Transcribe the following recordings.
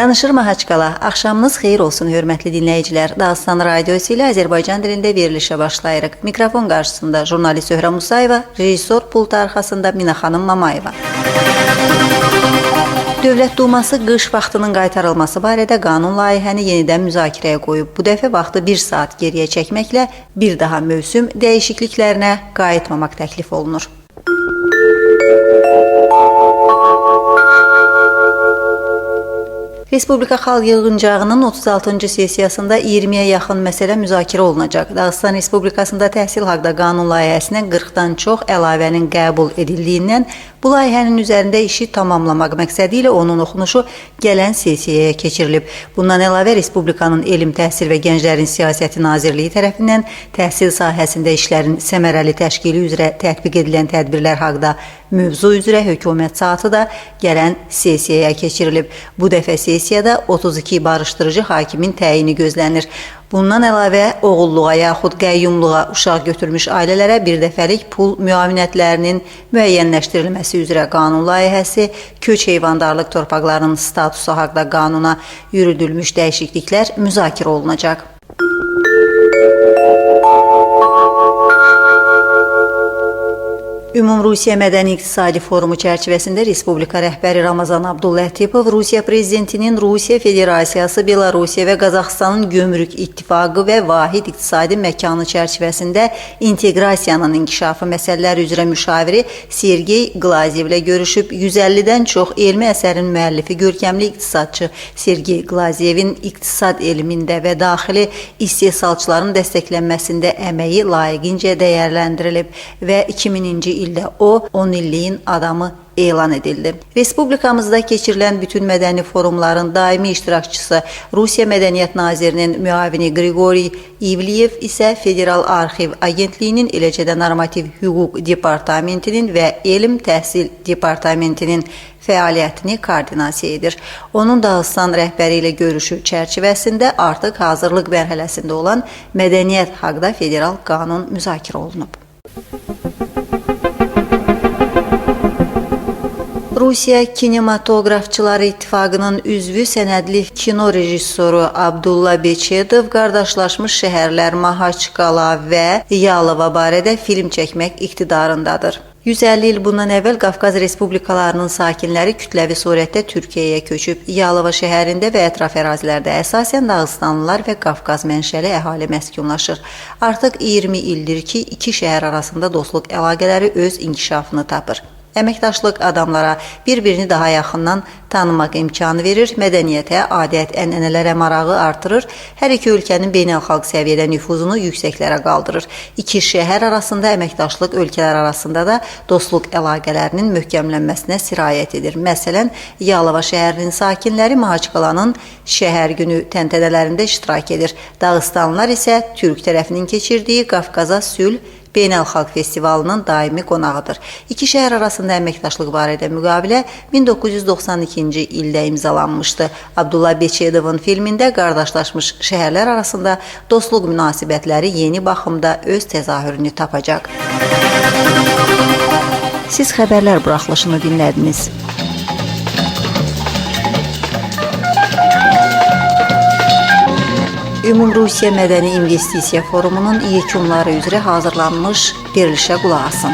Danışır Mahaçqala, axşamınız xeyir olsun hörmətli dinləyicilər. Dağıstan radiosu ilə Azərbaycan dilində verilişə başlayırıq. Mikrofon qarşısında jurnalist Zöhrə Musayeva, rejissor pultu arxasında Mina xanım Mamayeva. Dövlət Duması qış vaxtının qaytarılması barədə qanun layihəni yenidən müzakirəyə qoyub. Bu dəfə vaxtı 1 saat geriyə çəkməklə bir daha mövsüm dəyişikliklərinə qayıtmamaq təklif olunur. Respublika Xalq Yığıncağının 36-cı sessiyasında 20-yə yaxın məsələ müzakirə olunacaq. Dağıstan Respublikasında təhsil haqda qanun layihəsinə 40-dan çox əlavənin qəbul edildiyindən bu layihənin üzərində işi tamamlamaq məqsədi ilə onun oxunuşu gələn sessiyaya keçirilib. Bundan əlavə Respublikanın Elm, Təhsil və Gənclərin Siyasəti Nazirliyi tərəfindən təhsil sahəsində işlərin səmərəli təşkili üzrə tətbiq edilən tədbirlər haqda mövzu üzrə hökumət saatı da gələn sessiyaya keçirilib. Bu dəfə sessiyada 32 barışdırıcı hakimin təyini gözlənir. Bundan əlavə, oğulluğa yaxud qəyyumluğa uşaq götürmüş ailələrə bir dəfəlik pul müavinətlərinin müəyyənləşdirilməsi üzrə qanun layihəsi, köç heyvandarlıq torpaqlarının statusu haqda qanuna yürüdülmüş dəyişikliklər müzakirə olunacaq. Ümumrusiya Mədəni İqtisadi Forumu çərçivəsində Respublika rəhbəri Ramazan Abdullatipov Rusiya prezidentinin Rusiya Federasiyası, Belarusiya və Qazaxıstanın gömrük ittifaqı və vahid iqtisadi məkanı çərçivəsində inteqrasiyanın inkişafı məsələləri üzrə müşaviri Sergey Glaziyevlə görüşüb. 150-dən çox elmi əsərin müəllifi görkəmli iqtisadçı Sergey Glaziyevin iqtisad elmində və daxili istehsalçıların dəstəklənməsində əməyi layiqincə dəyərləndirilib və 2000-ci ildə o 10 illiyin adamı elan edildi. Respublikamızda keçirilən bütün mədəni forumların daimi iştirakçısı Rusiya Mədəniyyət Nazirinin müavini Qriqoriy İvliyev isə Federal Arxiv Agentliyinin, eləcə də Normativ Hüquq Departamentinin və Elm Təhsil Departamentinin fəaliyyətini koordinasiya edir. Onun Dağıstan rəhbəri ilə görüşü çərçivəsində artıq hazırlıq mərhələsində olan mədəniyyət haqda federal qanun müzakirə olunub. Rusiya Kinematografçıları İttifaqının üzvü sənədli kino rejissoru Abdullah Beçedov qardaşlaşmış şəhərlər Mahaçqala və Yalova barədə film çəkmək iqtidarındadır. 150 il bundan əvvəl Qafqaz Respublikalarının sakinləri kütləvi surətdə Türkiyəyə köçüb. Yalova şəhərində və ətraf ərazilərdə əsasən Dağıstanlılar və Qafqaz mənşəli əhali məskunlaşır. Artıq 20 ildir ki, iki şəhər arasında dostluq əlaqələri öz inkişafını tapır. Əməkdaşlıq adamlara bir-birini daha yaxından tanımaq imkanı verir, mədəniyyətə, adət-ənənələrə marağı artırır, hər iki ölkənin beynəlxalq səviyyədə nüfuzunu yüksəklərə qaldırır. İki şəhər arasında əməkdaşlıq ölkələr arasında da dostluq əlaqələrinin möhkəmlənməsinə sirayət edir. Məsələn, Yalova şəhərinin sakinləri Mahaçqalanın şəhər günü təntənələrində iştirak edir. Dağıstanlılar isə Türk tərəfinin keçirdiyi Qafqaza Sülh Beynəlxalq Festivalının daimi qonağıdır. İki şəhər arasında əməkdaşlıq barədə müqavilə 1992-ci ildə imzalanmışdı. Abdullah Beçedovun filmində qardaşlaşmış şəhərlər arasında dostluq münasibətləri yeni baxımda öz təzahürünü tapacaq. Siz xəbərlər buraxılışını dinlədiniz. Ümumrusiya Mədəni İnvestisiya Forumunun yekunları üzrə hazırlanmış verilişə qulaq asın.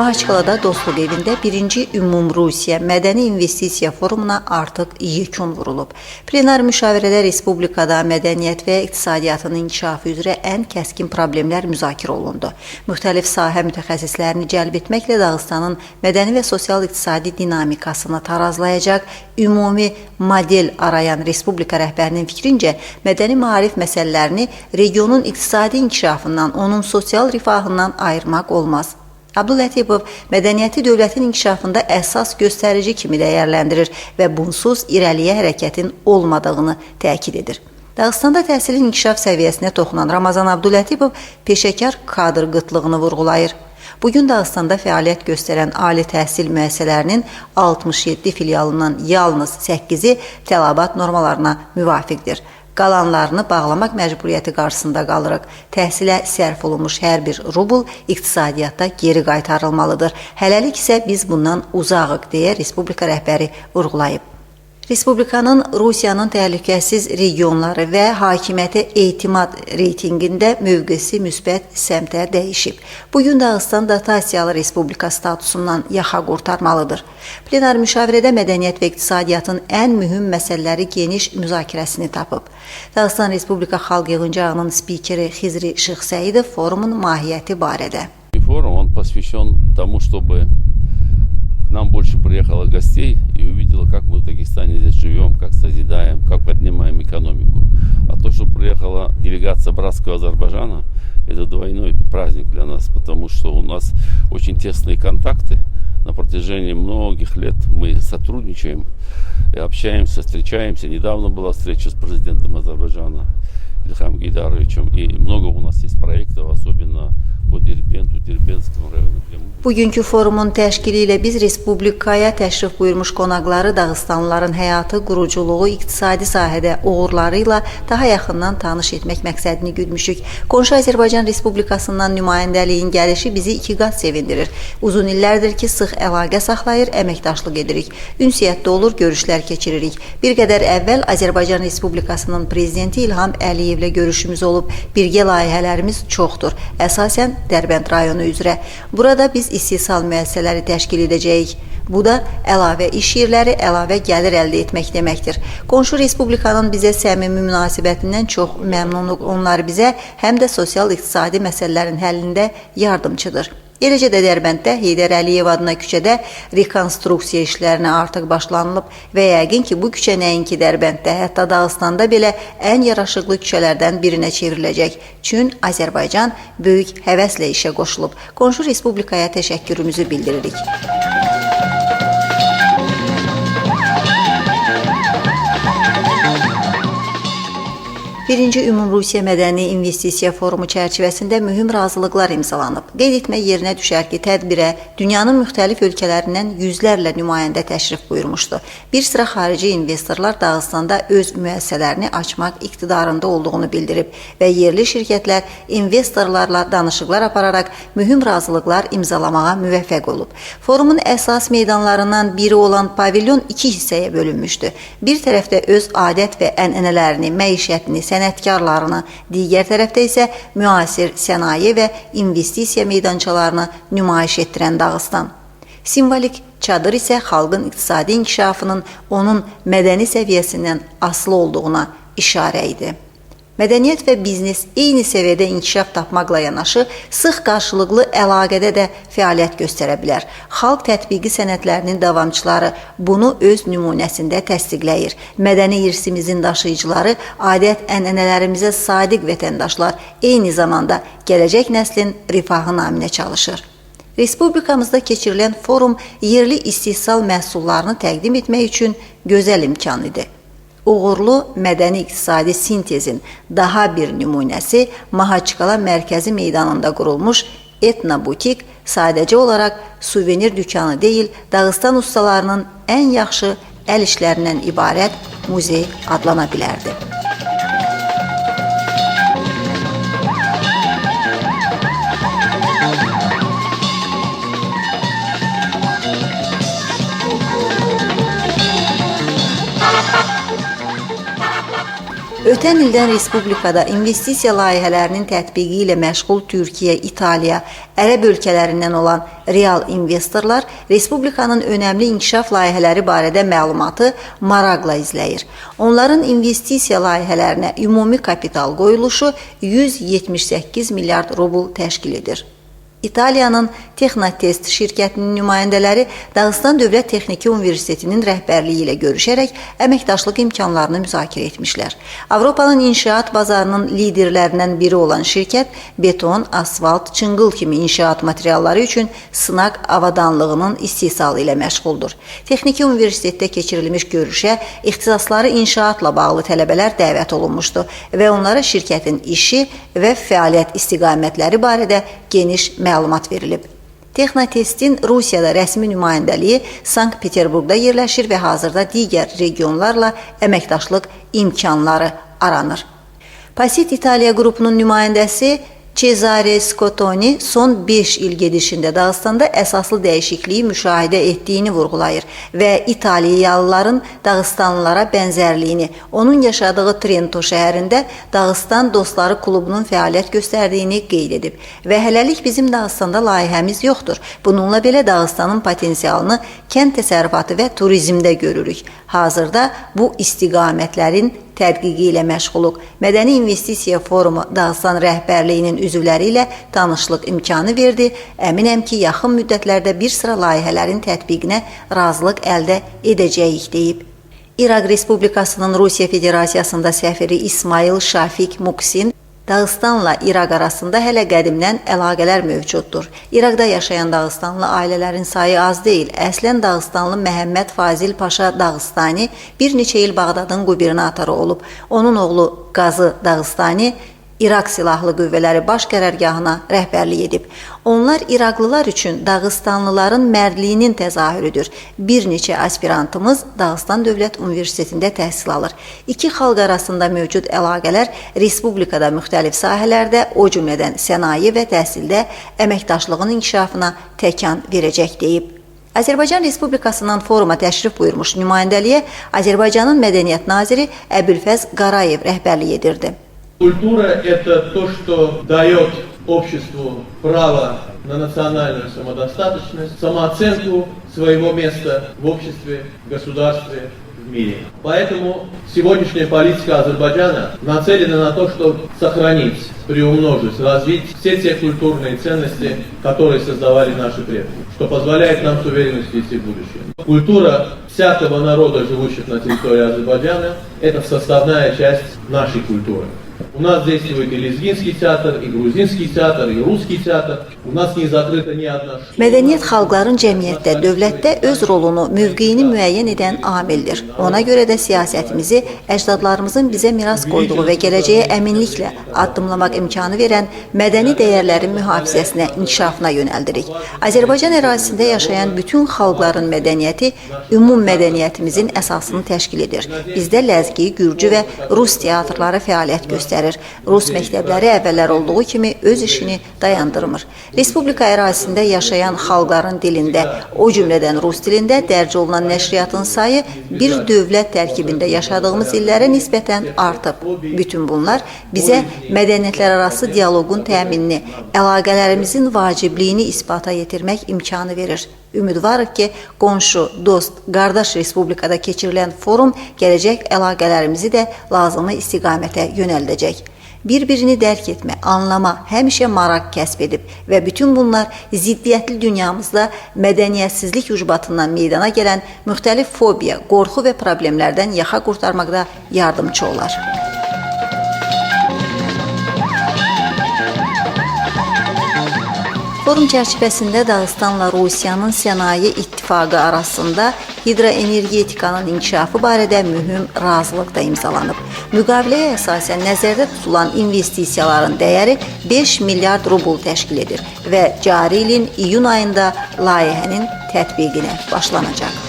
Mahaçqalada Dostluq evində 1-ci Ümumrusiya Mədəni İnvestisiya Forumuna artıq yekun vurulub. Plenar müşavirədə Respublikada mədəniyyət və iqtisadiyyatın inkişafı üzrə ən kəskin problemlər müzakirə olundu. Müxtəlif sahə mütəxəssislərini cəlb etməklə Dağıstanın mədəni və sosial-iqtisadi dinamikasını tarazlayacaq ümumi model arayan Respublika rəhbərinin fikrincə, mədəni maarif məsələlərini regionun iqtisadi inkişafından, onun sosial rifahından ayırmaq olmaz. Abdullatipov mədəniyyəti dövlətin inkişafında əsas göstərici kimi dəyərləndirir və bunsuz irəliyə hərəkətin olmadığını təkid edir. Dağıstanda təhsilin inkişaf səviyyəsinə toxunan Ramazan Abdullatipov peşəkar kadr qıtlığını vurğulayır. Bugün Dağıstanda fəaliyyət göstərən ali təhsil müəssisələrinin 67 filialından yalnız 8-i tələbat normalarına müvafiqdir. qalanlarını bağlamaq məcburiyyəti qarşısında qalırıq. Təhsilə sərf olunmuş hər bir rubl iqtisadiyyatda geri qaytarılmalıdır. Hələlik isə biz bundan uzağıq, deyə Respublika rəhbəri vurğulayıb. Respublikanın Rusiyanın təhlükəsiz regionları və hakimiyyətə etimad reytinqində mövqesi müsbət səmtə dəyişib. Bugün Dağıstan dotasiyalı respublika statusundan yaxa qurtarmalıdır. Plenar müşavirədə mədəniyyət və iqtisadiyyatın ən mühüm məsələləri geniş müzakirəsini tapıb. Dağıstan Respublika Xalq Yığıncağının spikeri Xizri Şıxsəidov forumun mahiyyəti barədə. Форум, он посвящен тому, чтобы к нам больше приехало гостей и увидела, как мы в Дагестане здесь живем, как созидаем, как поднимаем экономику. А то, что приехала делегация братского Азербайджана, это двойной праздник для нас, потому что у нас очень тесные контакты. На протяжении многих лет мы сотрудничаем, общаемся, встречаемся. Недавно была встреча с президентом Азербайджана Ильхам Гейдаровичем. И много у нас есть проектов, особенно по Дербенту, Дербентскому району. Bugünkü forumun təşkili ilə biz Respublikaya təşrif buyurmuş qonaqları Dağıstanlıların həyatı, quruculuğu, iqtisadi sahədə uğurları ilə daha yaxından tanış etmək məqsədini güdmüşük. Qonşu Azərbaycan Respublikasından nümayəndəliyin gəlişi bizi iki qat sevindirir. Uzun illərdir ki, sıx əlaqə saxlayır, əməkdaşlıq edirik. Ünsiyyətdə olur, görüşlər keçiririk. Bir qədər əvvəl Azərbaycan Respublikasının prezidenti İlham Əliyevlə görüşümüz olub. Birgə layihələrimiz çoxdur. Əsasən Dərbənd rayonu üzrə. Burada biz istehsal müəssisələri təşkil edəcəyik. Bu da əlavə iş yerləri, əlavə gəlir əldə etmək deməkdir. Qonşu Respublikanın bizə səmimi münasibətindən çox məmnunuq. Onlar bizə həm də sosial-iqtisadi məsələlərin həllində yardımçıdır. Eləcə də Dərbənddə Heydər Əliyev adına küçədə rekonstruksiya işlərinə artıq başlanılıb və yəqin ki, bu küçə nəinki Dərbənddə, hətta Dağıstanda belə ən yaraşıqlı küçələrdən birinə çevriləcək. Çün Azərbaycan böyük həvəslə işə qoşulub. Qonşu Respublikaya təşəkkürümüzü bildiririk. Birinci Ümumrusiya Mədəni İnvestisiya Forumu çərçivəsində mühüm razılıqlar imzalanıb. Qeyd etmək yerinə düşər ki, tədbirə dünyanın müxtəlif ölkələrindən yüzlərlə nümayəndə təşrif buyurmuşdu. Bir sıra xarici investorlar Dağıstanda öz müəssisələrini açmaq iqtidarında olduğunu bildirib və yerli şirkətlər investorlarla danışıqlar apararaq mühüm razılıqlar imzalamağa müvəffəq olub. Forumun əsas meydanlarından biri olan pavilyon iki hissəyə bölünmüşdü. Bir tərəfdə öz adət və ənənələrini, məişətini, sənətkarlarını, digər tərəfdə isə müasir sənaye və investisiya meydançalarını nümayiş etdirən Dağıstan. Simvolik çadır isə xalqın iqtisadi inkişafının onun mədəni səviyyəsindən asılı olduğuna işarə idi. Mədəniyyət və biznes eyni səviyyədə inkişaf tapmaqla yanaşı, sıx qarşılıqlı əlaqədə də fəaliyyət göstərə bilər. Xalq tətbiqi sənətlərinin davamçıları bunu öz nümunəsində təsdiqləyir. Mədəni irsimizin daşıyıcıları, adət-ənənələrimizə sadiq vətəndaşlar eyni zamanda gələcək nəslin rifahı naminə çalışır. Respublikamızda keçirilən forum yerli istehsal məhsullarını təqdim etmək üçün gözəl imkan idi. Uğurlu mədəni-iqtisadi sintezin daha bir nümunəsi Mahaçqala mərkəzi meydanında qurulmuş etnobutik sadəcə olaraq suvenir dükanı deyil, Dağıstan ustalarının ən yaxşı əl işlərindən ibarət muzey adlana bilərdi. Ötən ildən Respublikada investisiya layihələrinin tətbiqi ilə məşğul Türkiyə, İtaliya, Ərəb ölkələrindən olan real investorlar Respublikanın önəmli inkişaf layihələri barədə məlumatı maraqla izləyir. Onların investisiya layihələrinə ümumi kapital qoyuluşu 178 milyard rubl təşkil edir. İtaliyanın Texnotest şirkətinin nümayəndələri Dağıstan Dövlət Texniki Universitetinin rəhbərliyi ilə görüşərək əməkdaşlıq imkanlarını müzakirə etmişlər. Avropanın inşaat bazarının liderlərindən biri olan şirkət beton, asfalt, çınqıl kimi inşaat materialları üçün sınaq avadanlığının istehsalı ilə məşğuldur. Texniki Universitetdə keçirilmiş görüşə ixtisasları inşaatla bağlı tələbələr dəvət olunmuşdu və onlara şirkətin işi və fəaliyyət istiqamətləri barədə geniş məlumat verilib. Texnotestin Rusiyada rəsmi nümayəndəliyi Sankt-Peterburqda yerləşir və hazırda digər regionlarla əməkdaşlıq imkanları aranır. Pasit İtaliya qrupunun nümayəndəsi Cesare Scottoni son 5 il gedişində Dağıstanda əsaslı dəyişikliyi müşahidə etdiyini vurğulayır və İtaliyalıların Dağıstanlılara bənzərliyini, onun yaşadığı Trento şəhərində Dağıstan Dostları klubunun fəaliyyət göstərdiyini qeyd edib. Və hələlik bizim Dağıstanda layihəmiz yoxdur. Bununla belə Dağıstanın potensialını kənd təsərrüfatı və turizmdə görürük. Hazırda bu istiqamətlərin tədqiqi ilə məşğuluq. Mədəni İnvestisiya Forumu Dağıstan rəhbərliyinin üzvləri ilə tanışlıq imkanı verdi. Əminəm ki, yaxın müddətlərdə bir sıra layihələrin tətbiqinə razılıq əldə edəcəyik, deyib. İraq Respublikasının Rusiya Federasiyasında səfiri İsmail Şafik Muksin, Dağıstanla İraq arasında hələ qədimdən əlaqələr mövcuddur. İraqda yaşayan Dağıstanlı ailələrin sayı az deyil. Əslən Dağıstanlı Məhəmməd Fazil Paşa Dağıstani bir neçə il Bağdadın qubernatoru olub. Onun oğlu Qazı Dağıstani İraq Silahlı Qüvvələri Baş Qərargahına rəhbərlik edib. Onlar İraqlılar üçün Dağıstanlıların mərdliyinin təzahürüdür. Bir neçə aspirantımız Dağıstan Dövlət Universitetində təhsil alır. İki xalq arasında mövcud əlaqələr respublikada müxtəlif sahələrdə, o cümlədən sənaye və təhsildə əməkdaşlığın inkişafına təkan verəcək, deyib. Azərbaycan Respublikasından foruma təşrif buyurmuş nümayəndəliyə Azərbaycanın Mədəniyyət naziri Əbülfəz Qarayev rəhbərlik edirdi. Культура – это то, что дает обществу право на национальную самодостаточность, самооценку своего места в обществе, в государстве, в мире. Поэтому сегодняшняя политика Азербайджана нацелена на то, чтобы сохранить, приумножить, развить все те культурные ценности, которые создавали наши предки, что позволяет нам с уверенностью идти в будущее. Культура всякого народа, живущих на территории Азербайджана, это составная часть нашей культуры. У нас действует и лезгинский театр, и грузинский театр, и русский театр. У нас не закрыта ни одна школа. Mədəniyyət xalqların cəmiyyətdə, dövlətdə öz rolunu, mövqeyini müəyyən edən amildir. Ona görə də siyasətimizi əcdadlarımızın bizə miras qoyduğu və gələcəyə əminliklə addımlamaq imkanı verən mədəni dəyərlərin mühafizəsinə, inkişafına yönəldirik. Azərbaycan ərazisində yaşayan bütün xalqların mədəniyyəti ümum mədəniyyətimizin əsasını təşkil edir. Bizdə ləzgi, gürcü və rus teatrları fəaliyyət göstərir. Rus məktəbləri əvvəllər olduğu kimi öz işini dayandırmır. Respublika ərazisində yaşayan xalqların dilində, o cümlədən rus dilində dərc olunan nəşriyyatın sayı bir dövlət tərkibində yaşadığımız illərə nisbətən artıb. Bütün bunlar bizə mədəniyyətlərarası dialoqun təminini, əlaqələrimizin vacibliyini isbata yetirmək imkanı verir. Ümidvarıq ki, qonşu, dost, qardaş respublikada keçirilən forum gələcək əlaqələrimizi də lazımi istiqamətə yönəldəcək. Bir-birini dərk etmə, anlama həmişə maraq kəsb edib və bütün bunlar ziddiyyətli dünyamızda mədəniyyətsizlik ucbatından meydana gələn müxtəlif fobiya, qorxu və problemlərdən yaxa qurtarmaqda yardımcı olar. Forum çərçivəsində Dağıstanla Rusiyanın sənaye ittifaqı arasında hidroenergetikanın inkişafı barədə mühüm razılıq da imzalanıb. Müqaviləyə əsasən nəzərdə tutulan investisiyaların dəyəri 5 milyard rubl təşkil edir və cari ilin iyun ayında layihənin tətbiqinə başlanacaq.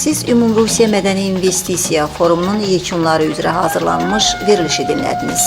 Siz Ümumrusiya Mədəni İnvestisiya Forumunun yekunları üzrə hazırlanmış verilişi dinlədiniz.